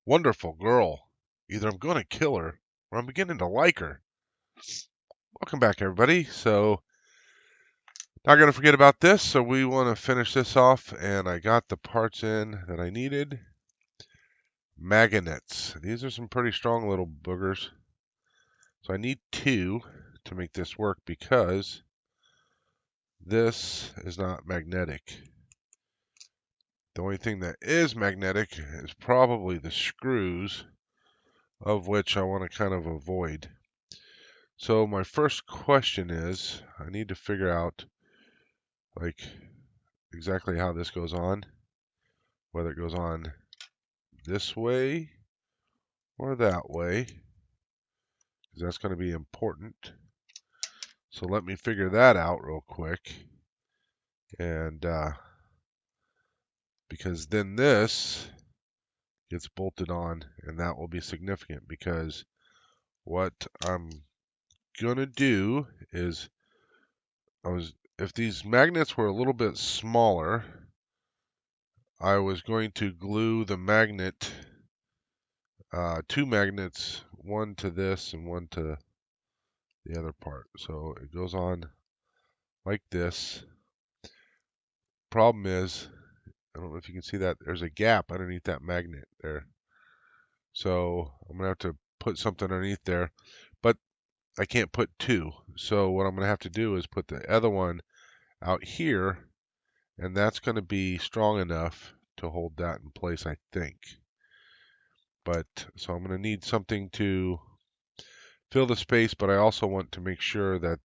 Wonderful girl. Either I'm going to kill her or I'm beginning to like her. Welcome back, everybody. So, not going to forget about this. So, we want to finish this off, and I got the parts in that I needed. Magnets. These are some pretty strong little boogers. So, I need 2 to make this work because this is not magnetic. The only thing that is magnetic is probably the screws, of which I want to kind of avoid. So my first question is, I need to figure out like exactly how this goes on, whether it goes on this way or that way, because that's going to be important. So let me figure that out real quick, and because then this gets bolted on, and that will be significant because what I'm gonna do is if these magnets were a little bit smaller, I was going to glue the magnet, 2 magnets, one to this and one to the other part. So it goes on like this. Problem is, I don't know if you can see that, there's a gap underneath that magnet there. So I'm going to have to put something underneath there, but I can't put 2. So what I'm going to have to do is put the other one out here, and that's going to be strong enough to hold that in place, I think. But so I'm going to need something to fill the space, but I also want to make sure that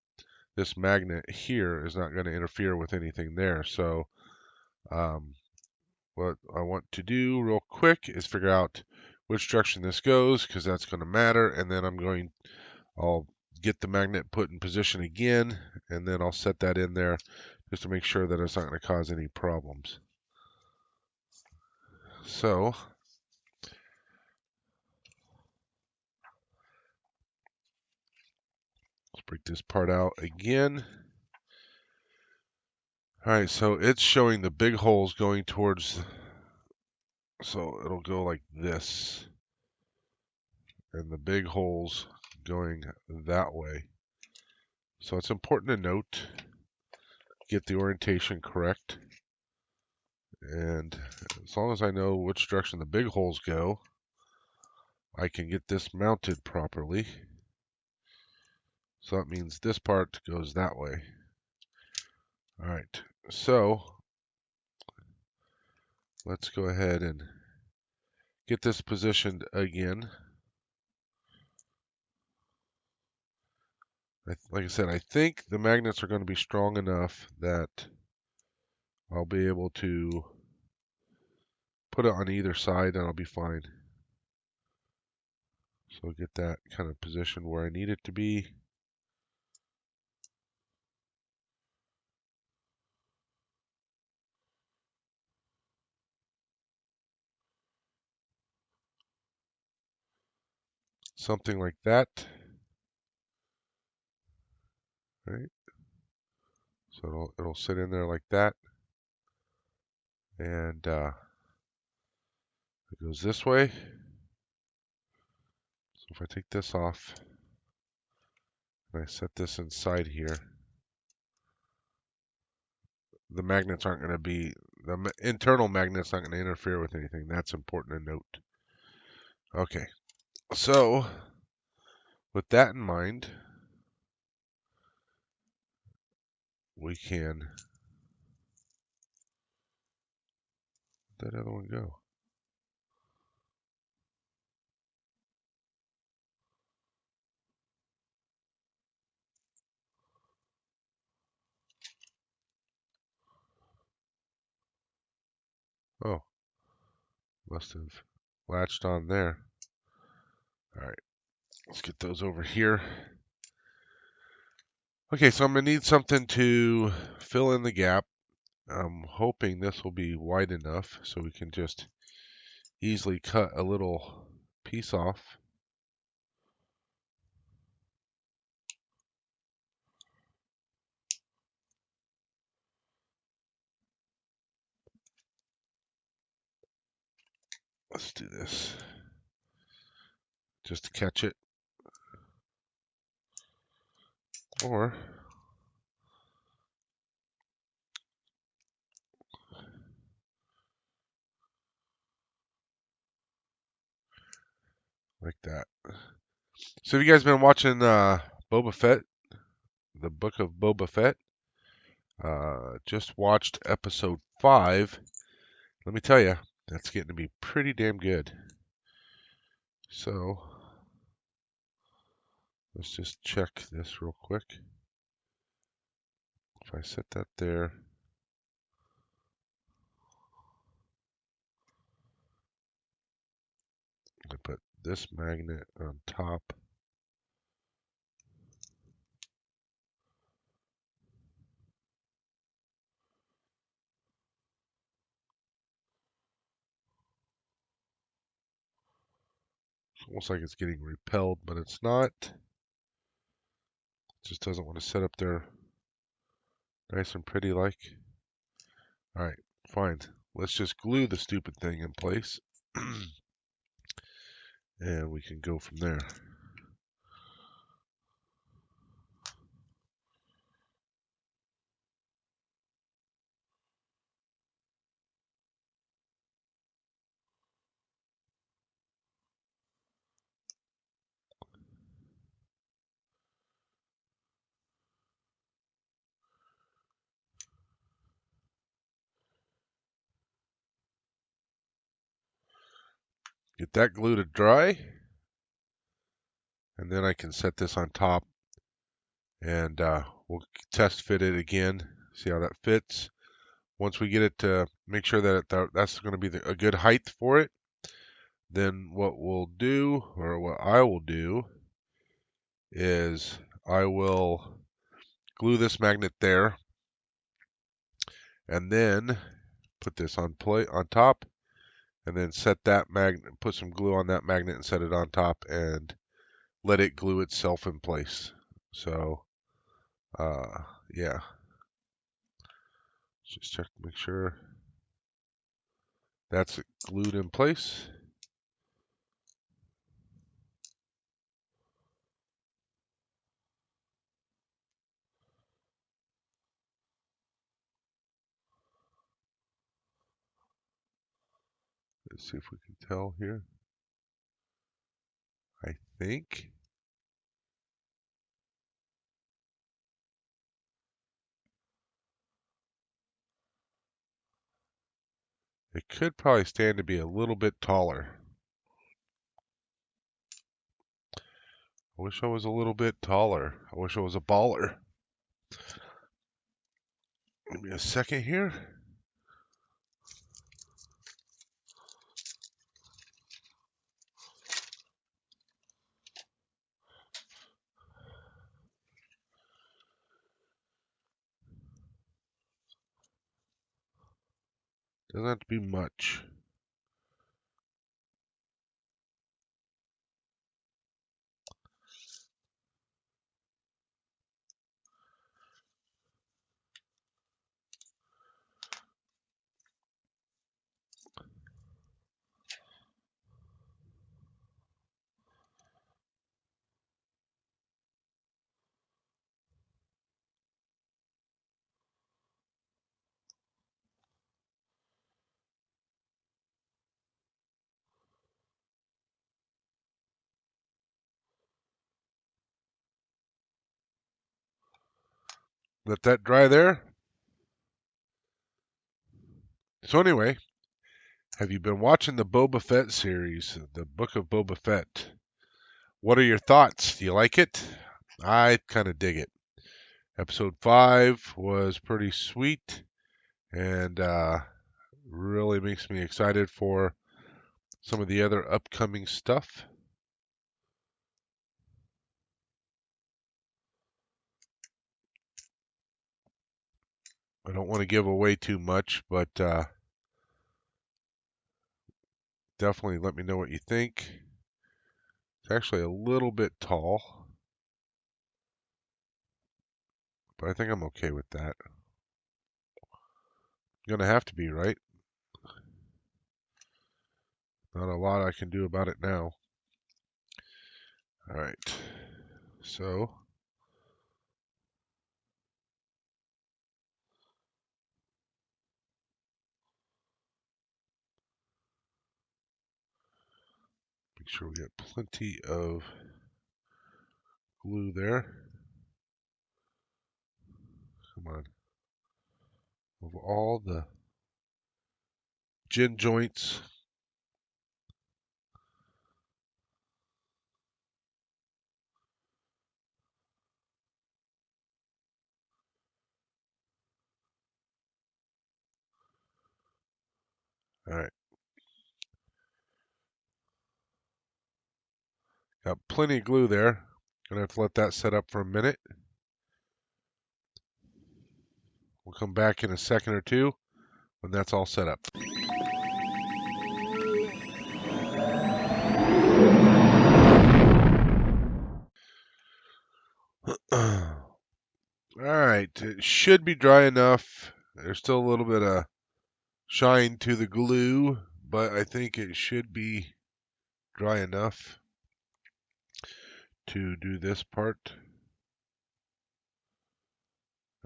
this magnet here is not going to interfere with anything there. So what I want to do real quick is figure out which direction this goes, because that's going to matter, and then I'll get the magnet put in position again, and then I'll set that in there just to make sure that it's not going to cause any problems. So let's break this part out again. All right, so it's showing the big holes going towards, so it'll go like this, and the big holes going that way. So it's important to note, get the orientation correct, and as long as I know which direction the big holes go, I can get this mounted properly. So that means this part goes that way. All right, so let's go ahead and get this positioned again. Like I said, I think the magnets are going to be strong enough that I'll be able to put it on either side and I'll be fine. So get that kind of positioned where I need it to be. Something like that. Right? So it'll sit in there like that. And it goes this way. So if I take this off and I set this inside here, the magnets aren't going to be, the internal magnets not going to interfere with anything. That's important to note. Okay, so with that in mind, we can, where'd that other one go? Oh, must have latched on there. All right, let's get those over here. Okay, so I'm going to need something to fill in the gap. I'm hoping this will be wide enough so we can just easily cut a little piece off. Let's do this. just to catch it. Or like that. So have you guys been watching Boba Fett, the Book of Boba Fett? Just watched episode 5. Let me tell you, that's getting to be pretty damn good. So let's just check this real quick. If I set that there, I put this magnet on top. It's almost like it's getting repelled, but it's not. It just doesn't want to set up there nice and pretty like. Alright, fine. Let's just glue the stupid thing in place. And we can go from there. Get that glue to dry. And then I can set this on top. And we'll test fit it again. See how that fits. Once we get it to make sure that that's going to be a good height for it, then what we'll do, or what I will do, is I will glue this magnet there, and then put this on top, and then set that magnet, put some glue on that magnet and set it on top, and let it glue itself in place. So, yeah, just check to make sure that's glued in place. Let's see if we can tell here. I think it could probably stand to be a little bit taller. I wish I was a little bit taller. I wish I was a baller. Give me a second here. Doesn't have to be much. Let that dry there. So anyway, have you been watching the Boba Fett series, the Book of Boba Fett? What are your thoughts? Do you like it? I kind of dig it. Episode 5 was pretty sweet and really makes me excited for some of the other upcoming stuff. I don't want to give away too much, but definitely let me know what you think. It's actually a little bit tall, but I think I'm okay with that. Gonna have to be, right? Not a lot I can do about it now. All right, so make sure we get plenty of glue there. Come on. Of all the gin joints. All right. Got plenty of glue there. Gonna have to let that set up for a minute. We'll come back in a second or two when that's all set up. Alright, it should be dry enough. There's still a little bit of shine to the glue, but I think it should be dry enough to do this part.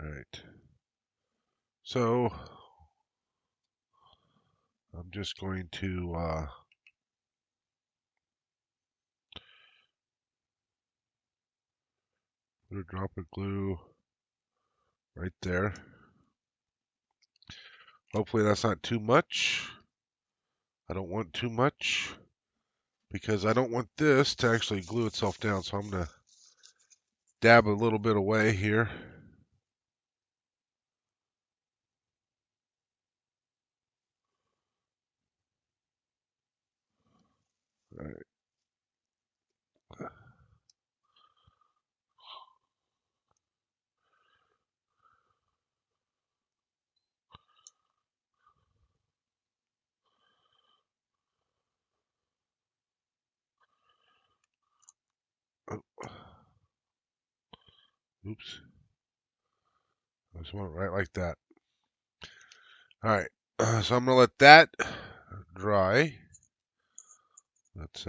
Alright, so I'm just going to put a drop of glue right there. Hopefully that's not too much. I don't want too much because I don't want this to actually glue itself down. So I'm going to dab a little bit away here. All right. Oh, oops. I just want it right like that. All right. So I'm going to let that dry. Let's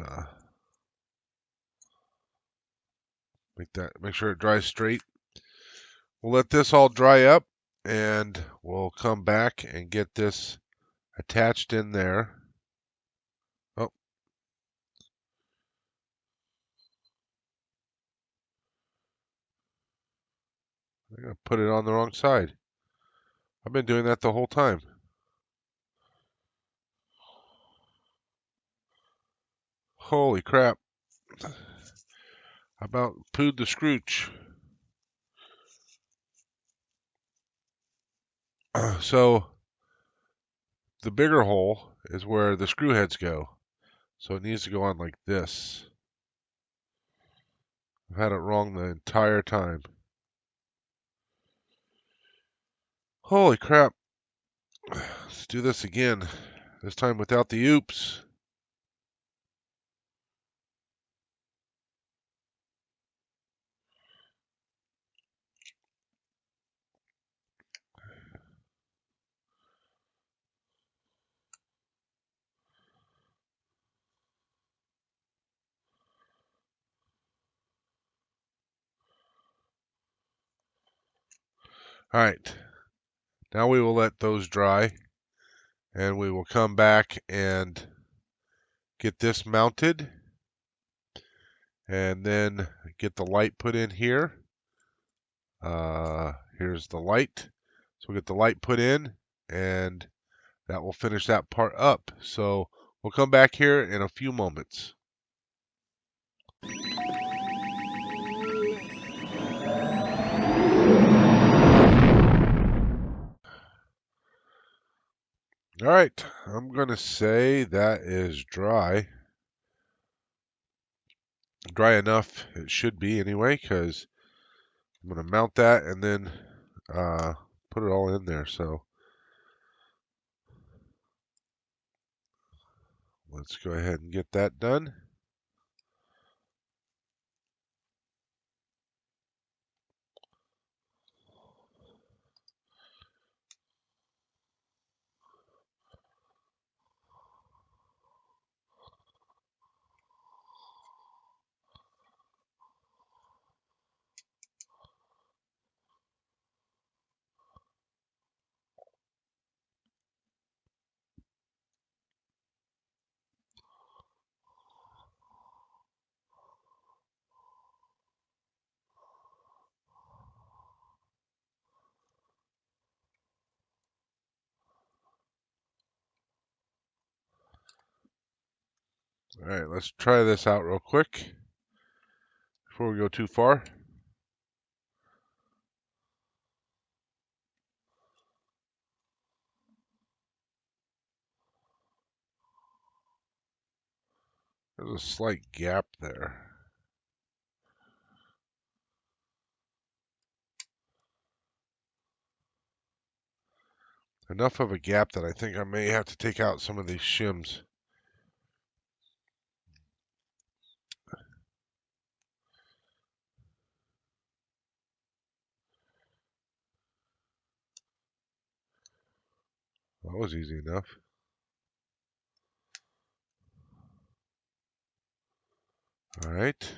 make sure it dries straight. We'll let this all dry up and we'll come back and get this attached in there. Oh, I'm going to put it on the wrong side. I've been doing that the whole time. Holy crap. I about pooed the scrooch. So the bigger hole is where the screw heads go. So it needs to go on like this. I've had it wrong the entire time. Holy crap. Let's do this again. This time without the oops. Alright. Now we will let those dry. And we will come back and get this mounted. And then get the light put in here. Here's the light. So we'll get the light put in. And that will finish that part up. So we'll come back here in a few moments. All right, I'm going to say that is dry. Dry enough, it should be anyway, because I'm going to mount that and then put it all in there. So let's go ahead and get that done. All right, let's try this out real quick before we go too far. There's a slight gap there. Enough of a gap that I think I may have to take out some of these shims. That was easy enough. All right.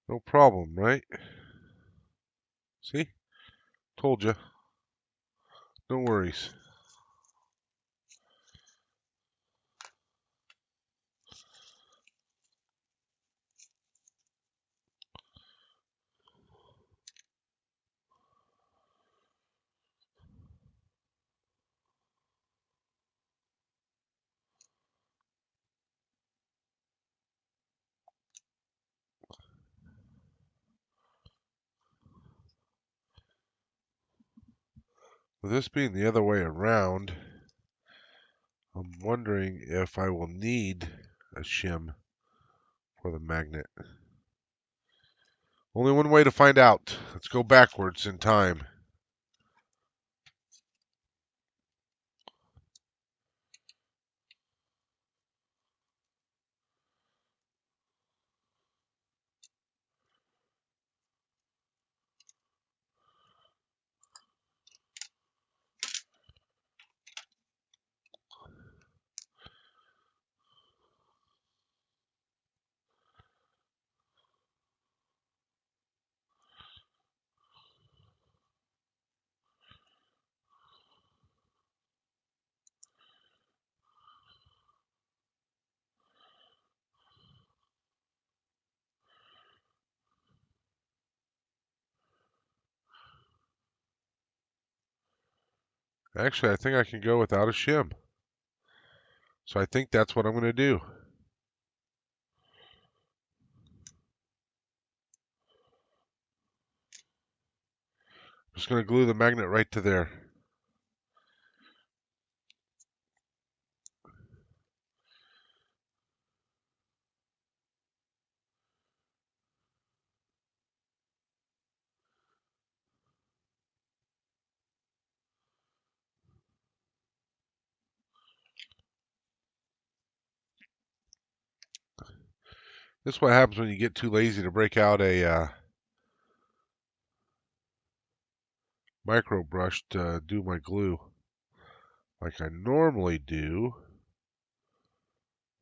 No problem, right? See? Told you. No worries. With this being the other way around, I'm wondering if I will need a shim for the magnet. Only one way to find out. Let's go backwards in time. Actually, I think I can go without a shim. So I think that's what I'm going to do. I'm just going to glue the magnet right to there. This is what happens when you get too lazy to break out a micro brush to do my glue like I normally do.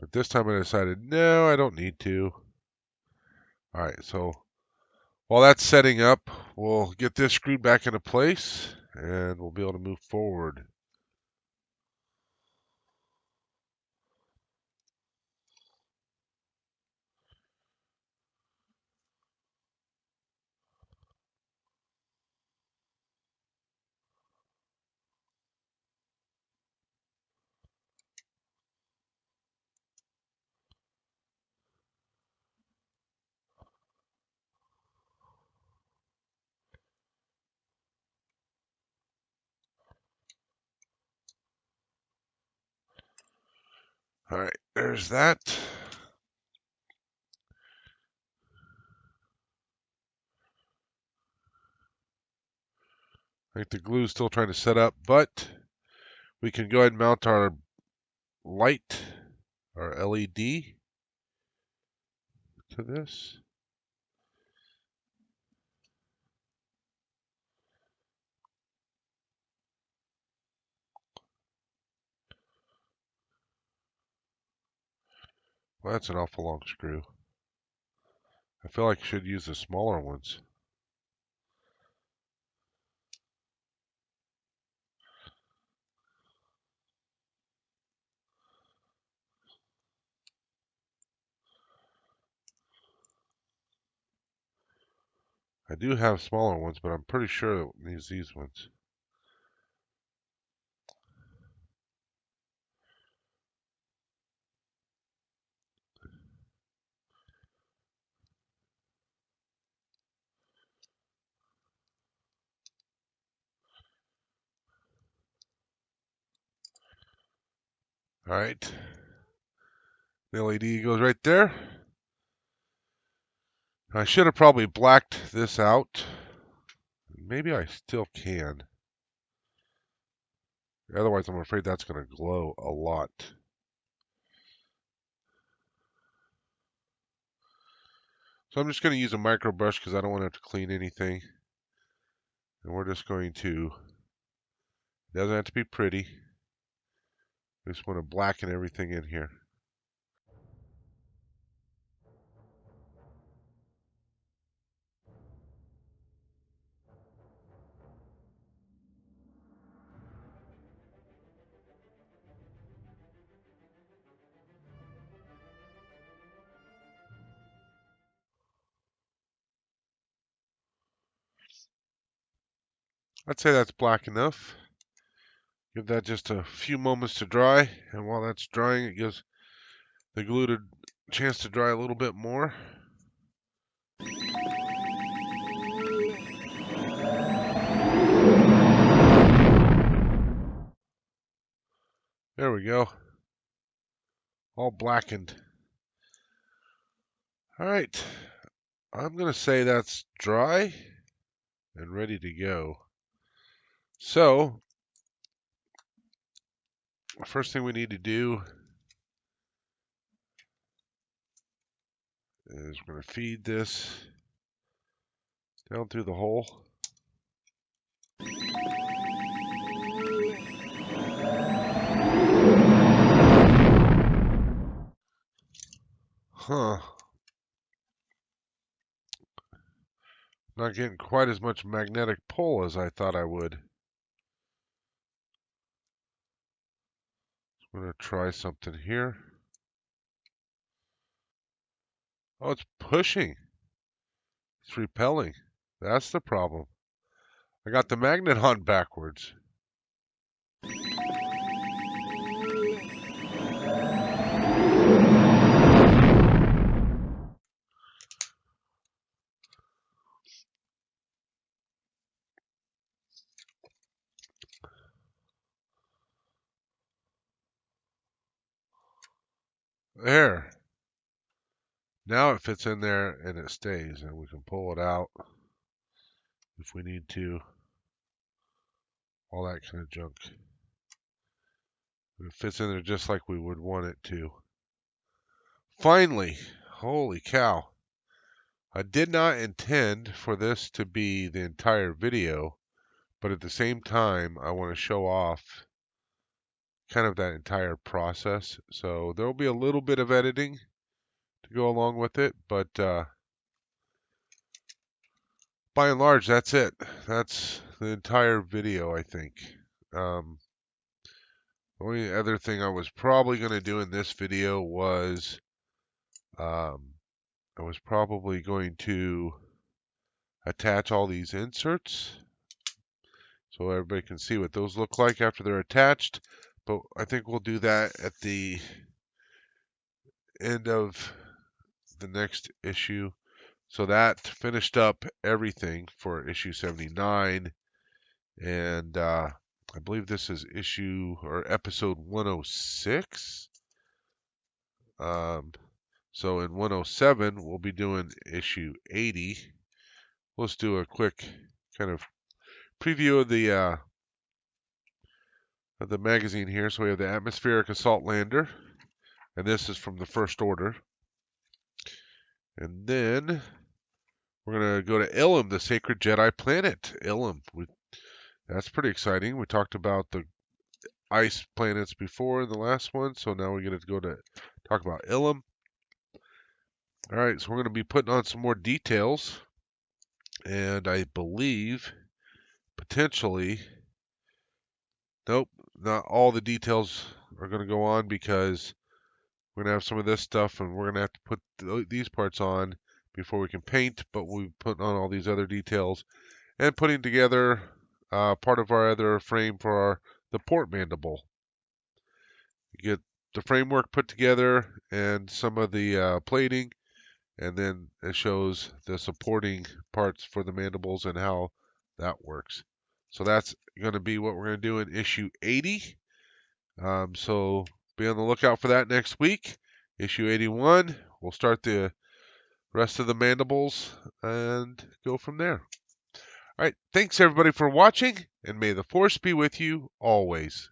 But this time I decided, no, I don't need to. All right, so while that's setting up, we'll get this screwed back into place and we'll be able to move forward. All right, there's that. I think the glue is still trying to set up, but we can go ahead and mount our light, our LED to this. Well, that's an awful long screw. I feel like I should use the smaller ones. I do have smaller ones, but I'm pretty sure it needs these ones. All right. The LED goes right there. I should have probably blacked this out. Maybe I still can. Otherwise, I'm afraid that's going to glow a lot. So I'm just going to use a micro brush because I don't want to have to clean anything. And we're just going to, it doesn't have to be pretty. We just want to blacken everything in here. I'd say that's black enough. Give that just a few moments to dry, and while that's drying, it gives the glue a chance to dry a little bit more. There we go. All blackened. All right. I'm going to say that's dry and ready to go. So, the first thing we need to do is we're going to feed this down through the hole. Huh. Not getting quite as much magnetic pull as I thought I would. I'm going to try something here. Oh, it's pushing. It's repelling. That's the problem. I got the magnet on backwards. There. Now it fits in there and it stays, and we can pull it out if we need to. All that kind of junk. It fits in there just like we would want it to. Finally, holy cow. I did not intend for this to be the entire video, but at the same time, I want to show off kind of that entire process. So there will be a little bit of editing to go along with it, but by and large, that's it. That's the entire video, I think. The only other thing I was probably going to do in this video was I was probably going to attach all these inserts so everybody can see what those look like after they're attached. But I think we'll do that at the end of the next issue. So that finished up everything for issue 79. And I believe this is issue or episode 106. So in 107, we'll be doing issue 80. Let's do a quick kind of preview of the magazine here. So we have the Atmospheric Assault Lander, and this is from the First Order. And then we're going to go to Ilum, the Sacred Jedi Planet. Ilum, that's pretty exciting. We talked about the ice planets before in the last one, so now we get to go to talk about Ilum. All right, so we're going to be putting on some more details, and I believe potentially, nope, not all the details are going to go on because we're going to have some of this stuff and we're going to have to put these parts on before we can paint, but we put on all these other details and putting together part of our other frame for the port mandible. You get the framework put together and some of the plating, and then it shows the supporting parts for the mandibles and how that works. So that's going to be what we're going to do in issue 80. So be on the lookout for that next week. Issue 81, we'll start the rest of the mandibles and go from there. All right, thanks everybody for watching, and may the force be with you always.